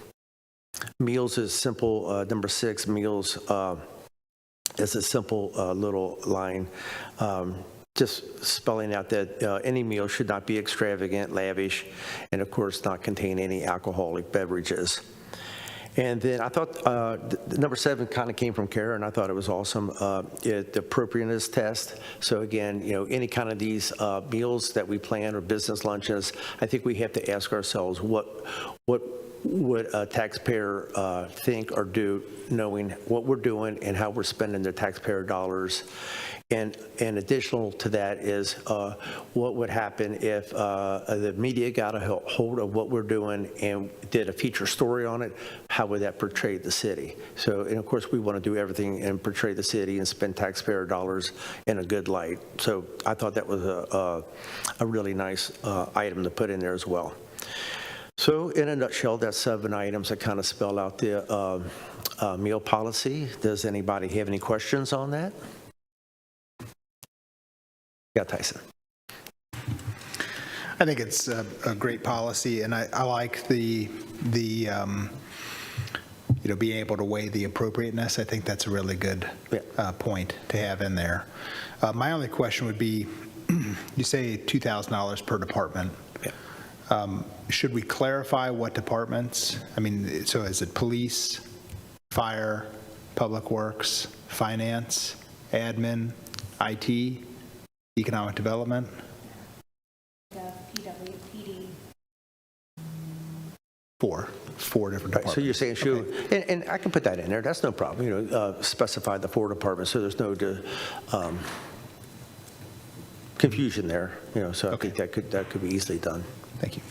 Meals is simple. Number 6, meals is a simple little line. Just spelling out that any meal should not be extravagant, lavish, and of course not contain any alcoholic beverages. And then I thought number 7 kind of came from Kara, and I thought it was awesome, the appropriateness test. So again, you know, any kind of these meals that we plan or business lunches, I think we have to ask ourselves what would a taxpayer think or do, knowing what we're doing and how we're spending the taxpayer dollars. And additional to that is what would happen if the media got a hold of what we're doing and did a feature story on it. How would that portray the city? So, and of course, we want to do everything and portray the city and spend taxpayer dollars in a good light. So I thought that was a really nice item to put in there as well. So in a nutshell, that's 7 items that kind of spell out the meal policy. Does anybody have any questions on that? Yeah, Tyson. I think it's a great policy, and I like the being able to weigh the appropriateness. I think that's a really good point to have in there. My only question would be, you say $2,000 per department. Should we clarify what departments? I mean, so is it police, fire, public works, finance, admin, IT, economic development? Four different departments. So you're saying, sure, and I can put that in there, that's no problem, specify the 4 departments, so there's no confusion there, so I think that could be easily done. Thank you.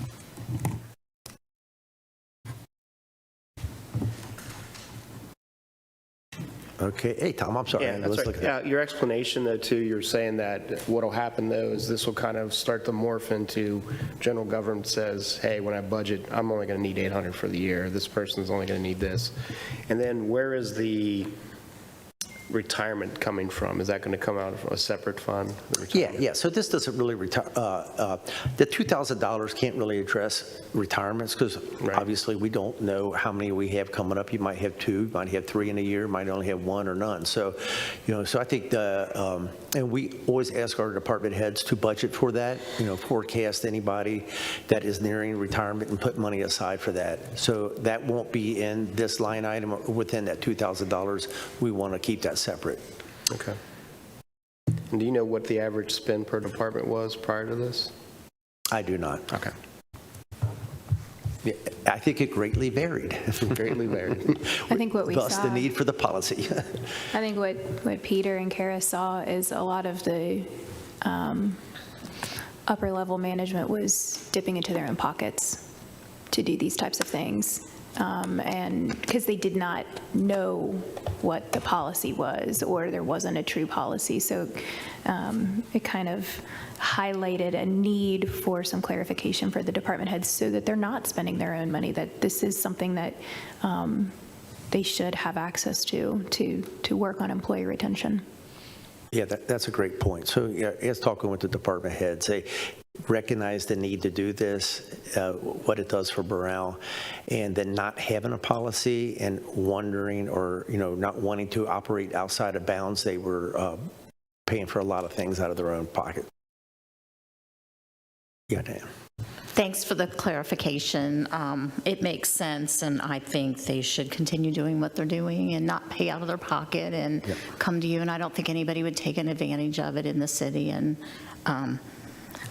Okay, hey, Tom, I'm sorry. Yeah, that's right. Your explanation, though, too, you're saying that what'll happen, though, is this will kind of start to morph into general government says, hey, when I budget, I'm only going to need 800 for the year. This person's only going to need this. And then where is the retirement coming from? Is that going to come out of a separate fund? Yeah. So this doesn't really retire. The $2,000 can't really address retirements because obviously we don't know how many we have coming up. You might have 2, you might have 3 in a year, might only have 1 or none. So, so I think and we always ask our department heads to budget for that. Forecast anybody that is nearing retirement and put money aside for that. So that won't be in this line item or within that $2,000. We want to keep that separate. Okay. And do you know what the average spend per department was prior to this? I do not. Okay. Yeah, I think it greatly varied. Greatly varied. I think what we Thus saw, the need for the policy. I think what Peter and Kara saw is a lot of the upper level management was dipping into their own pockets to do these types of things. And because they did not know what the policy was, or there wasn't a true policy. So it kind of highlighted a need for some clarification for the department heads so that they're not spending their own money, that this is something that they should have access to work on employee retention. Yeah, that's a great point. So yeah, as talking with the department heads, they recognize the need to do this, what it does for morale, and then not having a policy and wondering or, not wanting to operate outside of bounds. They were paying for a lot of things out of their own pocket. Yeah, Dan. Thanks for the clarification. It makes sense, and I think they should continue doing what they're doing and not pay out of their pocket and come to you, and I don't think anybody would take an advantage of it in the city. And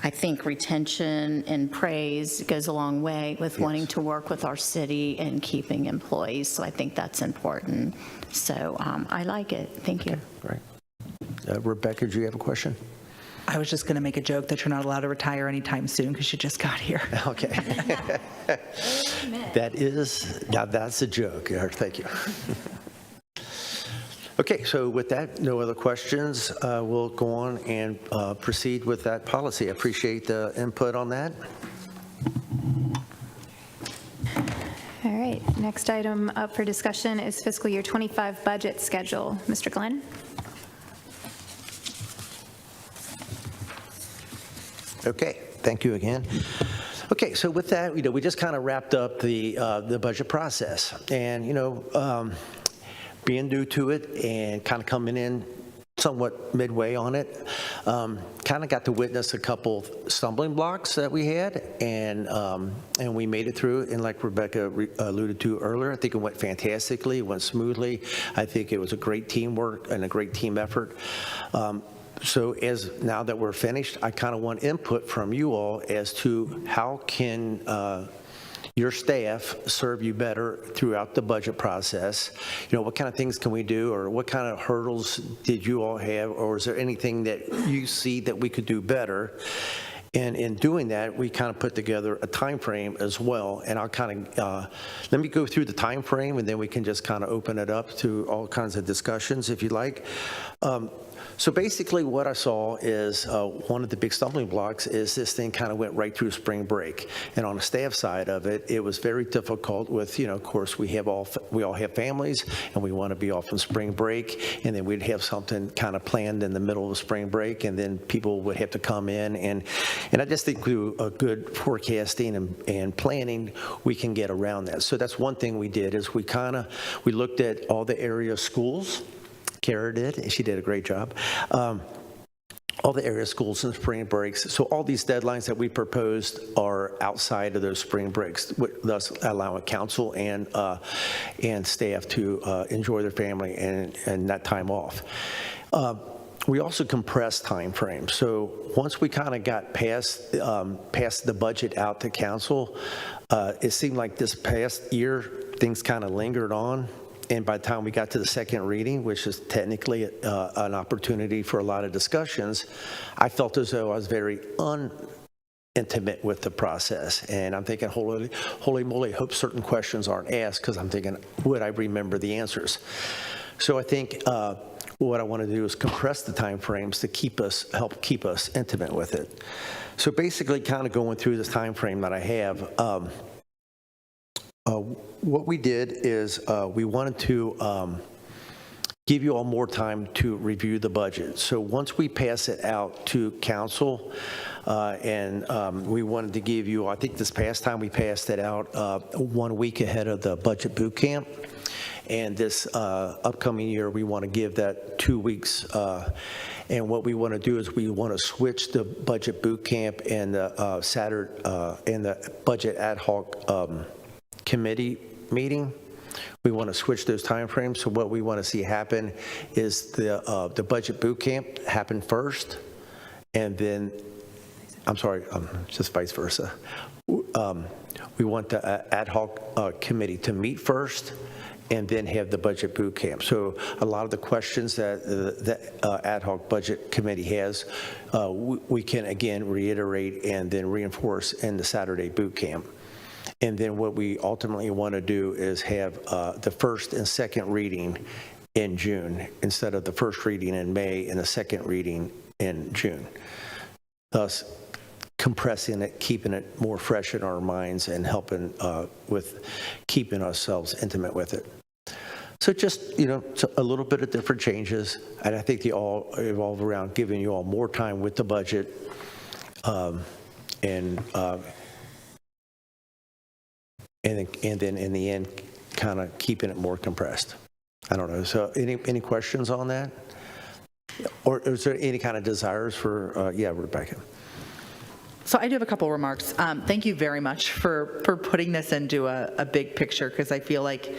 I think retention and praise goes a long way with wanting to work with our city and keeping employees, so I think that's important. So I like it. Thank you. Right. Rebecca, do you have a question? I was just going to make a joke that you're not allowed to retire anytime soon because you just got here. Okay. That's a joke. Thank you. Okay, so with that, no other questions. We'll go on and proceed with that policy. I appreciate the input on that. All right, next item up for discussion is fiscal year 25 budget schedule. Mr. Glenn? Okay, thank you again. Okay, so with that, we just kind of wrapped up the budget process, and being new to it and kind of coming in somewhat midway on it, kind of got to witness a couple stumbling blocks that we had, and we made it through. And like Rebecca alluded to earlier, I think it went fantastically, it went smoothly. I think it was a great teamwork and a great team effort. So now that we're finished, I kind of want input from you all as to how can your staff serve you better throughout the budget process. What kind of things can we do, or what kind of hurdles did you all have, or is there anything that you see that we could do better? And in doing that, we kind of put together a time frame as well. And I'll kind of, let me go through the time frame, and then we can just kind of open it up to all kinds of discussions if you like. So basically what I saw is one of the big stumbling blocks is this thing kind of went right through spring break. And on the staff side of it, it was very difficult with, of course, we all have families and we want to be off on spring break, and then we'd have something kind of planned in the middle of spring break, and then people would have to come in. And I just think through a good forecasting and planning, we can get around that. So that's one thing we did is we looked at all the area schools. Kara did, and she did a great job. All the area schools and spring breaks. So all these deadlines that we proposed are outside of those spring breaks, thus allowing council and staff to enjoy their family and that time off. We also compressed time frames. So once we kind of got past the budget out to council, it seemed like this past year things kind of lingered on. And by the time we got to the second reading, which is technically an opportunity for a lot of discussions, I felt as though I was very unintimate with the process. And I'm thinking, holy moly, I hope certain questions aren't asked, because I'm thinking, would I remember the answers? So I think what I want to do is compress the time frames to help keep us intimate with it. So basically kind of going through this time frame that I have, what we did is we wanted to give you all more time to review the budget. So once we pass it out to council, and we wanted to give you, I think this past time we passed it out 1 week ahead of the budget boot camp. And this upcoming year, we want to give that 2 weeks. And what we want to do is we want to switch the budget boot camp and the Saturday and the budget ad hoc committee meeting. We want to switch those timeframes. So what we want to see happen is the budget boot camp happen first, and then, just vice versa. We want the ad hoc committee to meet first, and then have the budget boot camp. So a lot of the questions that the ad hoc budget committee has, we can again reiterate and then reinforce in the Saturday boot camp. And then what we ultimately want to do is have the first and second reading in June instead of the first reading in May and the second reading in June. Thus, compressing it, keeping it more fresh in our minds, and helping with keeping ourselves intimate with it. So just, a little bit of different changes, and I think they all evolve around giving you all more time with the budget, and then in the end, kind of keeping it more compressed. I don't know. So any questions on that? Or is there any kind of desires for, Rebecca? So I do have a couple remarks. Thank you very much for putting this into a big picture, because I feel like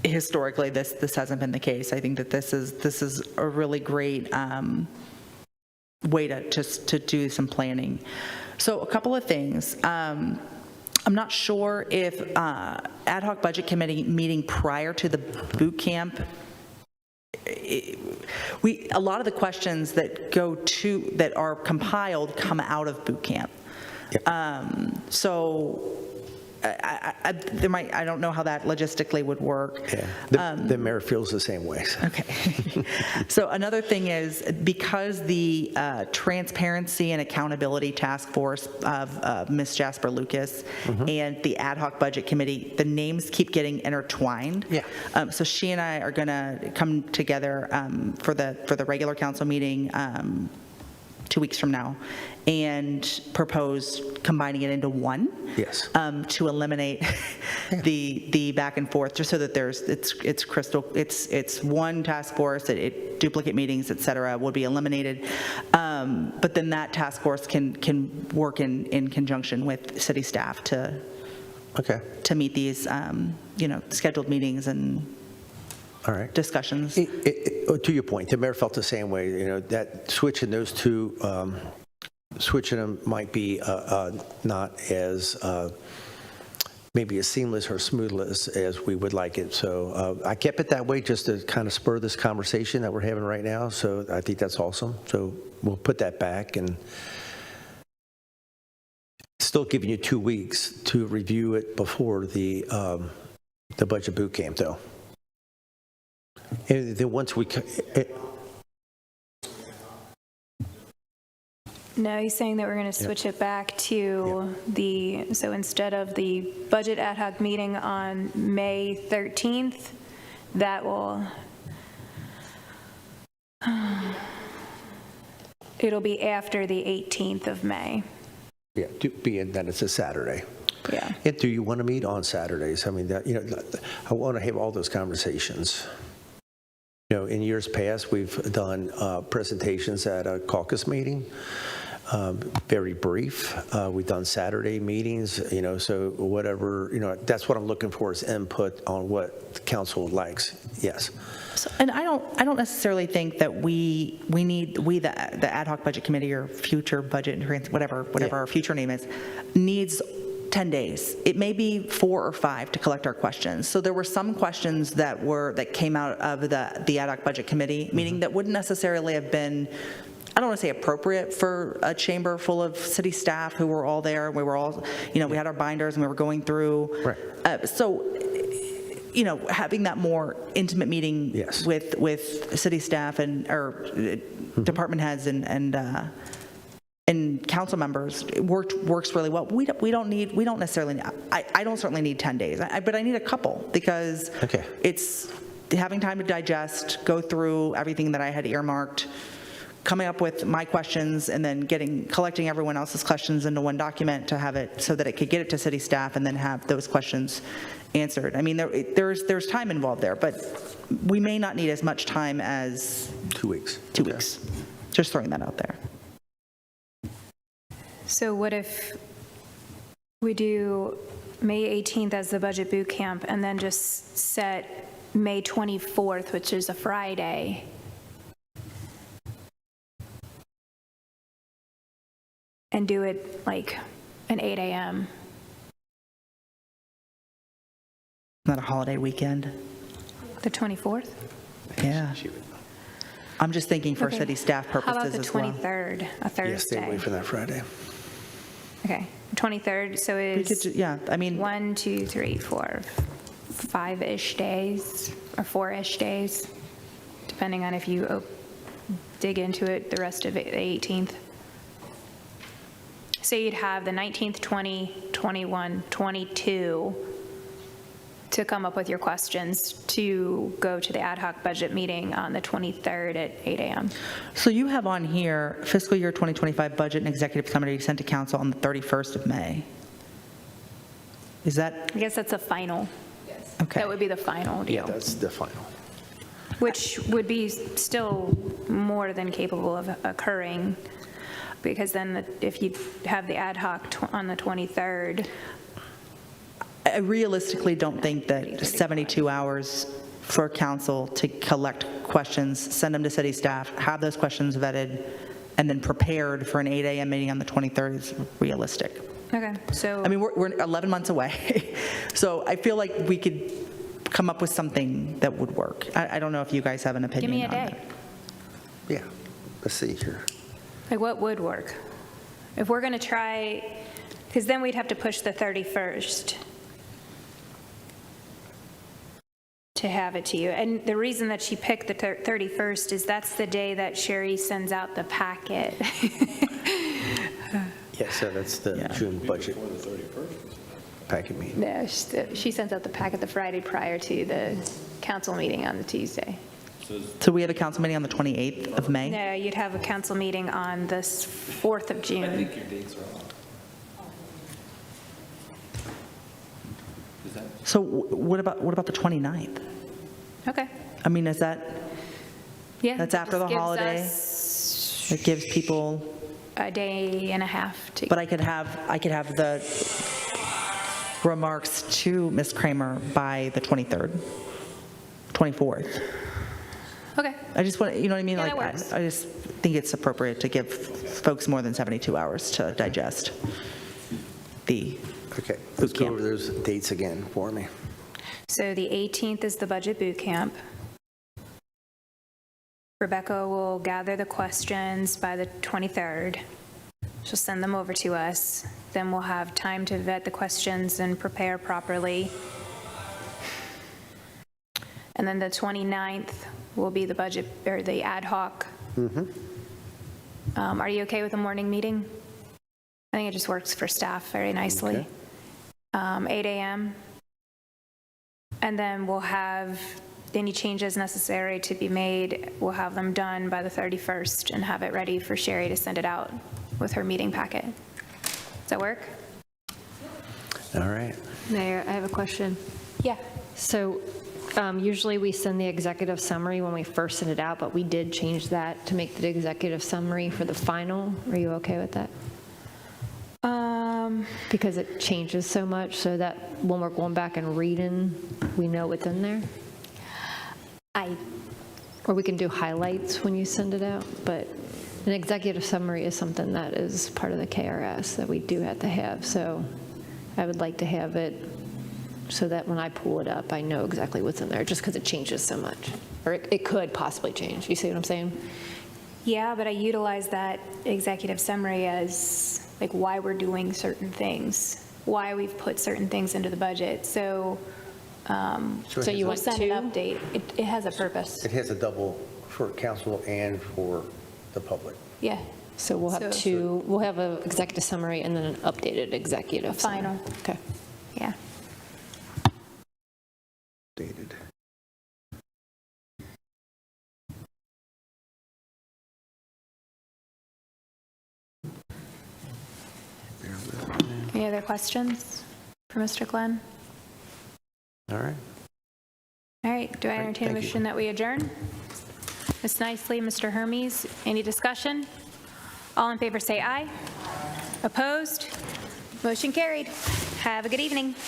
historically this hasn't been the case. I think that this is a really great way to do some planning. So a couple of things. I'm not sure if ad hoc budget committee meeting prior to the boot camp, a lot of the questions that are compiled come out of boot camp. Yep. So I don't know how that logistically would work. Yeah, the mayor feels the same way. Okay. So another thing is, because the Transparency and Accountability Task Force of Ms. Jasper Lucas and the Ad Hoc Budget Committee, the names keep getting intertwined. Yeah. So she and I are going to come together for the regular council meeting 2 weeks from now, and propose combining it into one. Yes. To eliminate the back and forth, just so that it's crystal. It's one task force. Duplicate meetings, et cetera, will be eliminated. But then that task force can work in conjunction with city staff to meet these scheduled meetings and. All right. Discussions. To your point, the mayor felt the same way. That switching those two, switching them might be not as maybe as seamless or smooth as we would like it. So I kept it that way just to kind of spur this conversation that we're having right now. So I think that's awesome. So we'll put that back, and still giving you 2 weeks to review it before the budget boot camp, though. And then once we, No, he's saying that we're going to switch it back to so instead of the budget ad hoc meeting on May 13th, that will, it'll be after the 18th of May. Yeah, being that it's a Saturday. Yeah. And do you want to meet on Saturdays? I mean, I want to have all those conversations. In years past, we've done presentations at a caucus meeting, very brief. We've done Saturday meetings, so whatever, that's what I'm looking for is input on what the council likes. Yes. So, and I don't necessarily think that we need, the ad hoc budget committee or future budget, whatever our future name is, needs 10 days. It may be 4 or 5 to collect our questions. So there were some questions that came out of the ad hoc budget committee meeting that wouldn't necessarily have been, I don't want to say appropriate for a chamber full of city staff who were all there. We were all, we had our binders and we were going through. Right. So having that more intimate meeting with city staff or department heads and council members works really well. We don't necessarily need, I don't certainly need 10 days, but I need a couple because it's having time to digest, go through everything that I had earmarked, coming up with my questions, and then collecting everyone else's questions into one document to have it so that it could get it to city staff and then have those questions answered. I mean, there's time involved there, but we may not need as much time as 2 weeks. 2 weeks. Just throwing that out there. So what if we do May 18th as the budget boot camp and then just set May 24th, which is a Friday, and do it like an 8 a.m.? Not a holiday weekend. The 24th? Yeah. I'm just thinking for Okay. city staff purposes How about the as well. 23rd, a Thursday? Yeah, stay away from that Friday. Okay, 23rd, so We is could do, I mean, 1, 2, 3, 4, 5-ish days, or 4-ish days, depending on if you dig into it the rest of it, the 18th. So you'd have the 19th, 20, 21, 22 to come up with your questions to go to the ad hoc budget meeting on the 23rd at 8 a.m. so you have on here fiscal year 2025 budget and executive committee sent to council on the 31st of May. Is that? I guess that's a final. Okay. That would be the final Yeah, deal, that's the final. which would be still more than capable of occurring, because then if you have the ad hoc on the 23rd, I realistically don't think that 72 hours for council to collect questions, send them to city staff, have those questions vetted, and then prepared for an 8 a.m. meeting on the 23rd is realistic. okay, so. I mean, we're 11 months away, so I feel like we could come up with something that would work. I don't know if you guys have an opinion Give me a on day. that. Yeah, let's see here. Like, what would work? If we're going to try, because then we'd have to push the 31st to have it to you. And the reason that she picked the 31st is that's the day that Sherry sends out the packet. Yeah, so that's the June budget packet meeting. No, she sends out the packet the Friday prior to the council meeting on the Tuesday. So we have a council meeting on the 28th of May? No, you'd have a council meeting on the 4th of June. I think your dates are off. So what about the 29th? Okay. I mean, is that, Yeah. that's after the Just gives holiday? us It gives people, a day and a half to. but I could have the remarks to Ms. Kramer by the 23rd, 24th. Okay. I just want, you know what I mean? Yeah, Like, that works. I just think it's appropriate to give folks more than 72 hours to digest the Okay, let's go camp. over those dates again for me. So the 18th is the budget boot camp. Rebecca will gather the questions by the 23rd. She'll send them over to us. Then we'll have time to vet the questions and prepare properly. And then the 29th will be the budget, or the ad hoc Are you okay with a morning meeting? I think it just works for staff very nicely. 8 a.m. And then we'll have any changes necessary to be made, we'll have them done by the 31st and have it ready for Sherry to send it out with her meeting packet. Does that work? All right. Mayor, I have a question. Yeah. So usually we send the executive summary when we first send it out, but we did change that to make the executive summary for the final. Are you okay with that? Because it changes so much so that when we're going back and reading, we know what's in there? Or we can do highlights when you send it out, but an executive summary is something that is part of the KRS that we do have to have. So I would like to have it so that when I pull it up, I know exactly what's in there, just because it changes so much. Or it could possibly change. You see what I'm saying? Yeah, but I utilize that executive summary as like why we're doing certain things, why we've put certain things into the budget. So So you we'll want send two? an update. It has a purpose. It has a double for council and for the public. Yeah. So we'll have So- two, we'll have an executive summary and then an updated executive summary. Final. Okay. Yeah. Dated. Any other questions for Mr. Glenn? All right. All right, do I entertain a thank you. motion that we adjourn? Ms. Nicely, Mr. Hermes, any discussion? All in favor say aye. Opposed? Motion carried. Have a good evening.